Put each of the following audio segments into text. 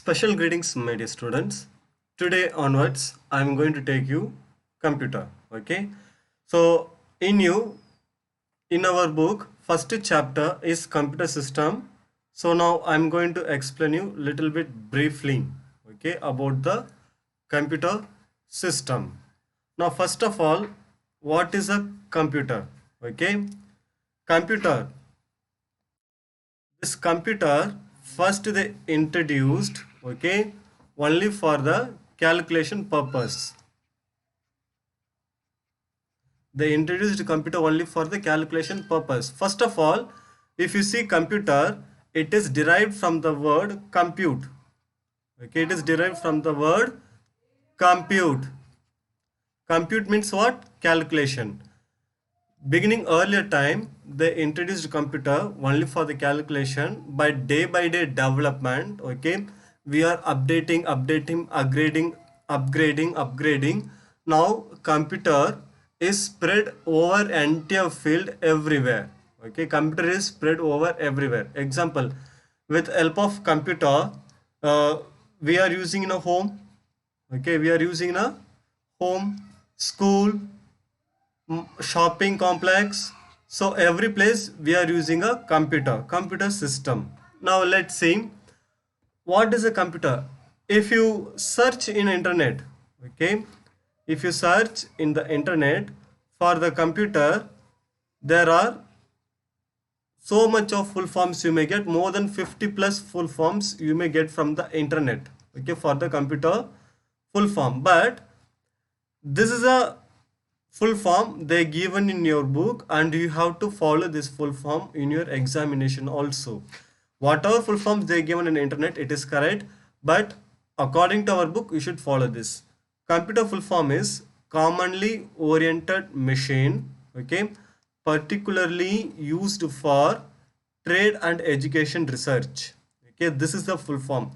Special greetings, my dear students. Today onwards, I am going to take you computer. Okay. So in our book, first chapter is computer system. So now I am going to explain you little bit briefly. Okay, about the computer system. Now, first of all, what is a computer? Okay, computer, this computer first they introduced, okay, only for the calculation purpose. They introduced computer only for the calculation purpose. First of all, if you see computer, it is derived from the word compute. Okay, it is derived from the word compute. Compute means what? Calculation. Beginning earlier time, they introduced computer only for the calculation. By day development, okay, we are upgrading. Now computer is spread over entire field everywhere. Okay, computer is spread over everywhere. Example, with help of computer, uh, we are using in a home. Okay, we are using in a home, school, shopping complex. So every place we are using a computer system. Now let's see what is a computer. If you search in internet, okay, if you search in the internet for the computer, there are so much of full forms you may get, more than 50 plus full forms you may get from the internet, okay, for the computer full form. But this is a full form they given in your book, and you have to follow this full form in your examination also. Whatever full forms they given in internet, it is correct, but according to our book you should follow this. Computer full form is commonly oriented machine, okay, particularly used for trade and education research. Okay, this is the full form.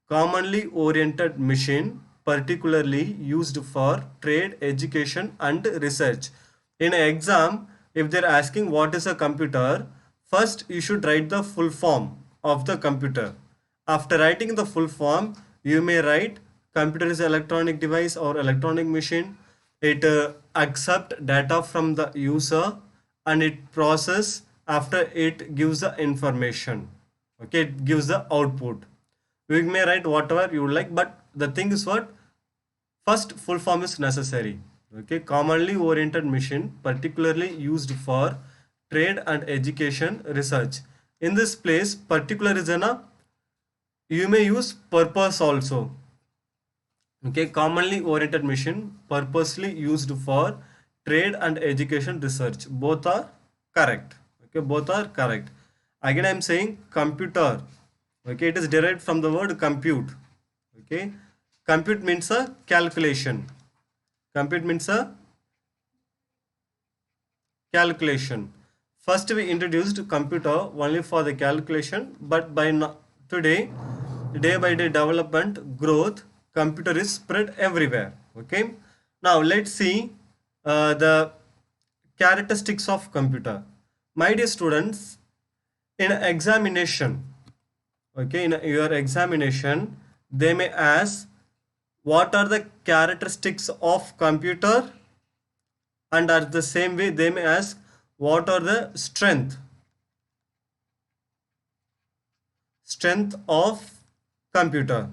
Commonly oriented machine, particularly used for trade, education and research. In an exam, if they're asking what is a computer, first you should write the full form of the computer. After writing the full form, you may write computer is an electronic device or electronic machine. It accept data from the user and it process after it gives the information. Okay, it gives the output. You may write whatever you like, but the thing is what? First full form is necessary. Okay, commonly oriented machine, particularly used for trade and education research. In this place, particular is a, you may use purpose also. Okay, commonly oriented machine, purposely used for trade and education research. Both are correct. Okay, both are correct. Again, I am saying computer. Okay, it is derived from the word compute. Okay, compute means a calculation. Compute means a calculation. First, we introduced computer only for the calculation, but today, day by day development growth, computer is spread everywhere. Okay, now let's see the characteristics of computer. My dear students, in examination, okay, in your examination, they may ask what are the characteristics of computer, and at the same way they may ask what are the strength of computer.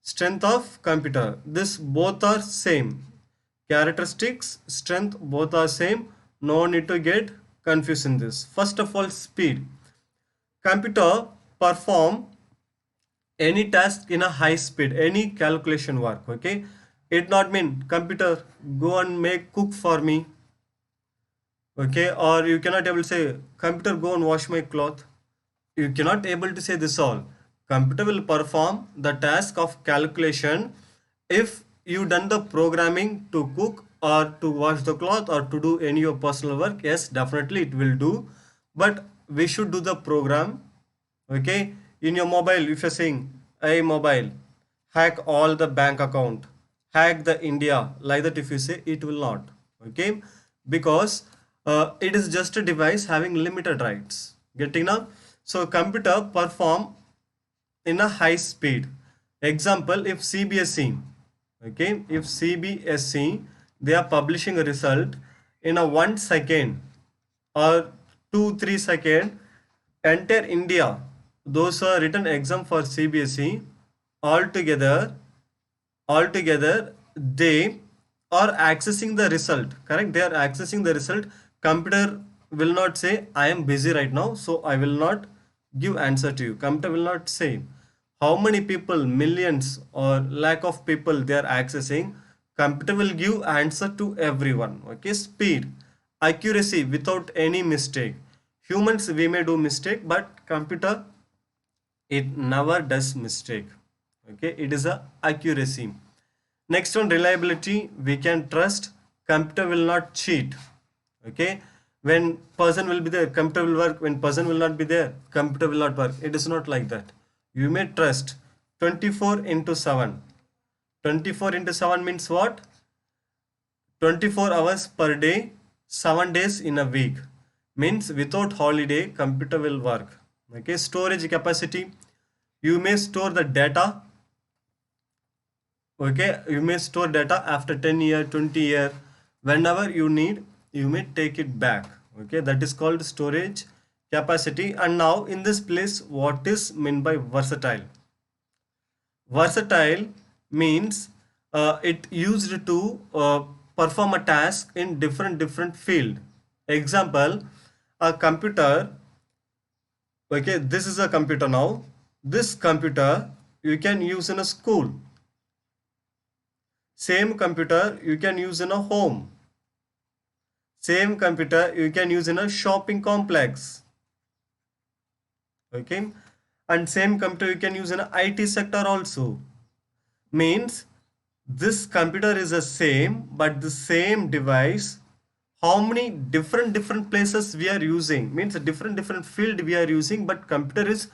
Strength of computer, this both are same. Characteristics, strength, both are same. No need to get confused in this. First of all, speed. Computer perform any task in a high speed, any calculation work. Okay, it not mean computer go and make cook for me. Okay, or you cannot able to say computer go and wash my cloth. You cannot able to say this all. Computer will perform the task of calculation if you done the programming to cook or to wash the cloth or to do any of personal work. Yes, definitely it will do, but we should do the program. Okay, in your mobile, if you're saying a mobile hack all the bank account, hack the India, like that, if you say, it will not. Okay, because it is just a device having limited rights. Getting now? So computer perform in a high speed. Example, if CBSE, okay, if CBSE, they are publishing a result in a 1 second or 2 3 second, entire India, those who are written exam for CBSE, altogether altogether they are accessing the result, correct, they are accessing the result. Computer will not say I am busy right now, so I will not give answer to you. Computer will not say how many people, millions or lakh of people they are accessing. Computer will give answer to everyone. Okay, speed, accuracy without any mistake. Humans we may do mistake, but computer it never does mistake. Okay, it is a accuracy. Next one, reliability, we can trust. Computer will not cheat. Okay, when person will be there, computer will work. When person will not be there, computer will not work. It is not like that. You may trust 24 into 7. 24 into 7 means what? 24 hours per day, 7 days in a week. Means without holiday computer will work. Okay, storage capacity, you may store the data. Okay, you may store data after 10 year, 20 year, whenever you need you may take it back. Okay, that is called storage capacity. And now in this place, what is meant by versatile? Versatile means it used to perform a task in different field. Example, a computer. Okay, this is a computer now. This computer you can use in a school. Same computer you can use in a home. Same computer you can use in a shopping complex. Okay, and same computer you can use in a IT sector also. Means this computer is the same, but the same device, how many different places we are using, means a different field we are using, but computer is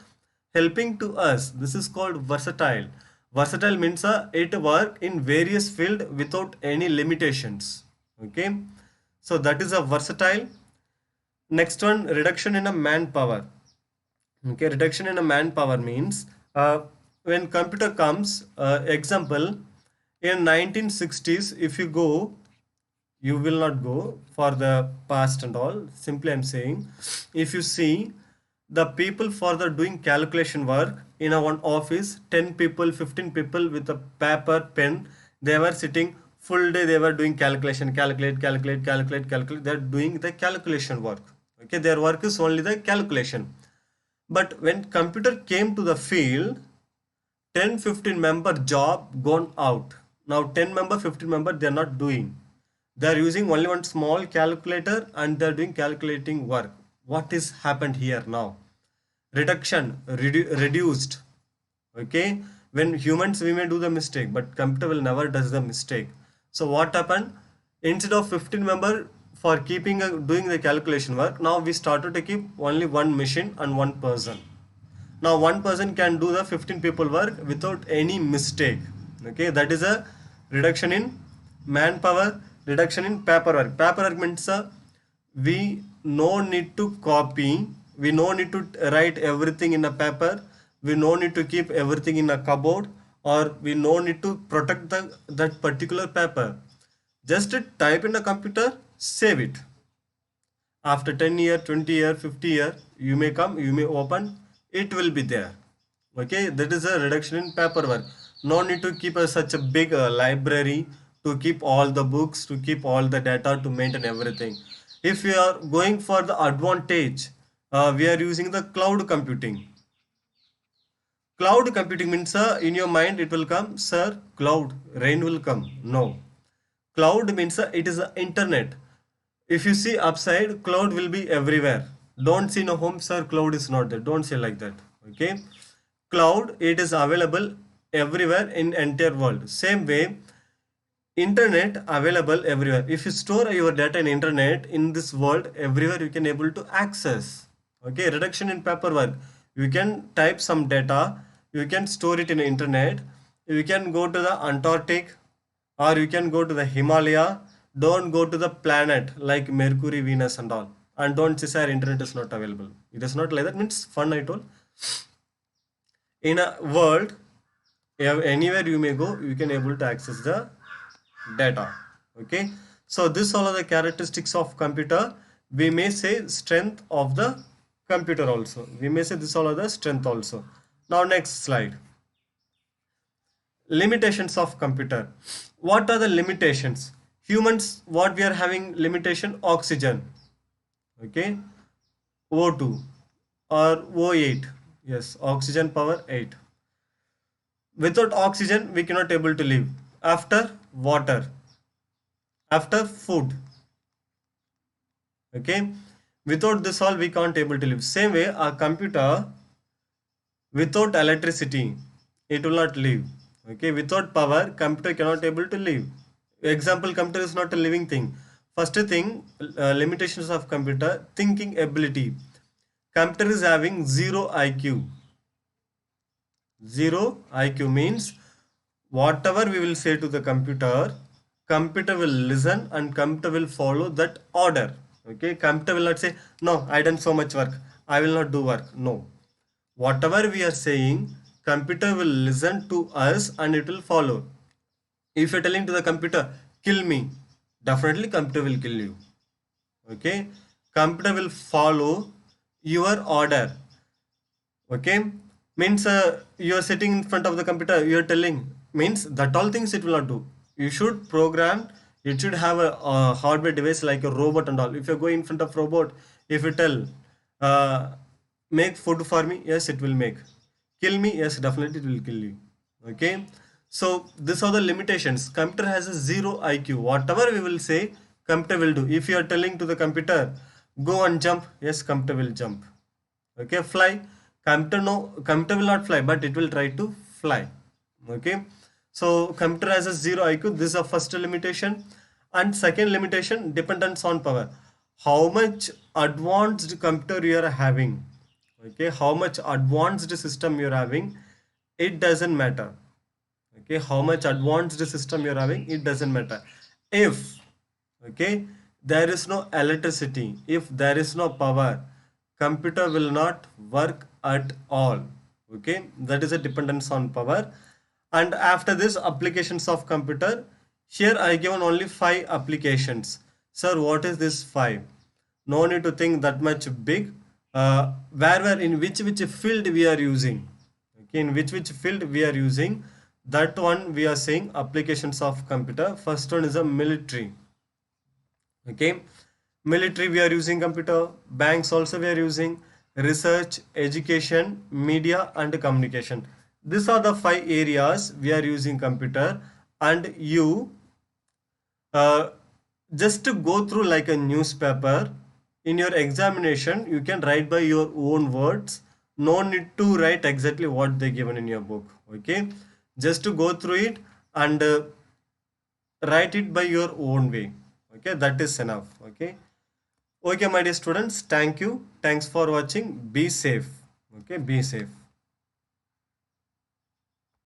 helping to us. This is called versatile. Versatile means it work in various field without any limitations. Okay, so that is a versatile. Next one, reduction in a manpower. Okay, reduction in a manpower means when computer comes, example, in 1960s, if you go, you will not go for the past and all. Simply I'm saying, if you see the people for the doing calculation work in a one office, 10 people, 15 people with a paper, pen, they were sitting full day, they were doing calculation, calculate. They're doing the calculation work. Okay, their work is only the calculation. But when computer came to the field, 10-15 member job gone out. Now 10 member, 15 member, they are not doing. They are using only one small calculator and they are doing calculating work. What is happened here now? Reduction, reduced. Okay, when humans we may do the mistake, but computer will never does the mistake. So what happened? Instead of 15 member for keeping doing the calculation work, now we started to keep only one machine and one person. Now one person can do the 15 people work without any mistake. Okay, that is a reduction in manpower, reduction in paperwork. Paperwork means we no need to copy, we no need to write everything in a paper, we no need to keep everything in a cupboard, or we no need to protect that particular paper. Just type in a computer, save it. After 10 year, 20 year, 50 year, you may come, you may open, it will be there. Okay, that is a reduction in paperwork. No need to keep such a big library to keep all the books, to keep all the data, to maintain everything. If we are going for the advantage, we are using the cloud computing. Cloud computing means in your mind it will come, sir, cloud, rain will come. No. Cloud means it is the internet. If you see upside, cloud will be everywhere. Don't see no home, sir, cloud is not there. Don't say like that. Okay. Cloud, it is available everywhere in entire world. Same way, internet available everywhere. If you store your data in internet in this world, everywhere you can able to access. Okay, reduction in paperwork. You can type some data, you can store it in internet. You can go to the Antarctic or you can go to the Himalaya. Don't go to the planet like Mercury, Venus and all. and don't say sir internet is not available. It is not like that, means fun I told. In a world, anywhere you may go, you can able to access the data. Okay, so this all are the characteristics of computer. We may say strength of the computer also. We may say this all are the strength also. Now next slide. Limitations of computer. What are the limitations? Humans, what we are having limitation? Oxygen. Okay, O2 or O8. Yes, oxygen power 8. Without oxygen we cannot able to live. After water, after food. Okay, without this all we can't able to live. Same way a computer, without electricity it will not live. Okay, without power computer cannot able to live. Example, computer is not a living thing. First thing, limitations of computer: thinking ability. Computer is having zero IQ. Zero IQ means whatever we will say to the computer, computer will listen and computer will follow that order. Okay, computer will not say no, I done so much work, I will not do work. No, whatever we are saying, computer will listen to us and it will follow. If you're telling to the computer kill me, definitely computer will kill you. Okay, computer will follow your order. Okay, means you are sitting in front of the computer, you are telling, means that all things it will not do. You should program, it should have a hardware device like a robot and all. If you go in front of robot, if you tell make food for me, yes it will make. Kill me, yes definitely it will kill you. Okay, so these are the limitations. Computer has a zero IQ. Whatever we will say, computer will do. If you are telling to the computer go and jump, yes computer will jump. Okay, fly, computer, no, computer will not fly but it will try to fly. Okay, so computer has a zero IQ. This is a first limitation. And second limitation, dependence on power. How much advanced computer you are having, okay, how much advanced system you are having, it doesn't matter. Okay, how much advanced system you're having, it doesn't matter. If, okay, there is no electricity, if there is no power, computer will not work at all. Okay, that is a dependence on power. And after this, applications of computer, here I given only 5 applications. Sir, what is this 5? No need to think that much big. Where in which field we are using, okay, in which field we are using, that one we are saying applications of computer. First one is a military. Okay, military we are using computer. Banks also we are using. Research, education, media and communication. These are the 5 areas we are using computer. And you just to go through like a newspaper. In your examination you can write by your own words. No need to write exactly what they given in your book. Okay, just to go through it and write it by your own way. Okay, that is enough. Okay, okay my dear students, thank you, thanks for watching. Be safe. Okay, be safe.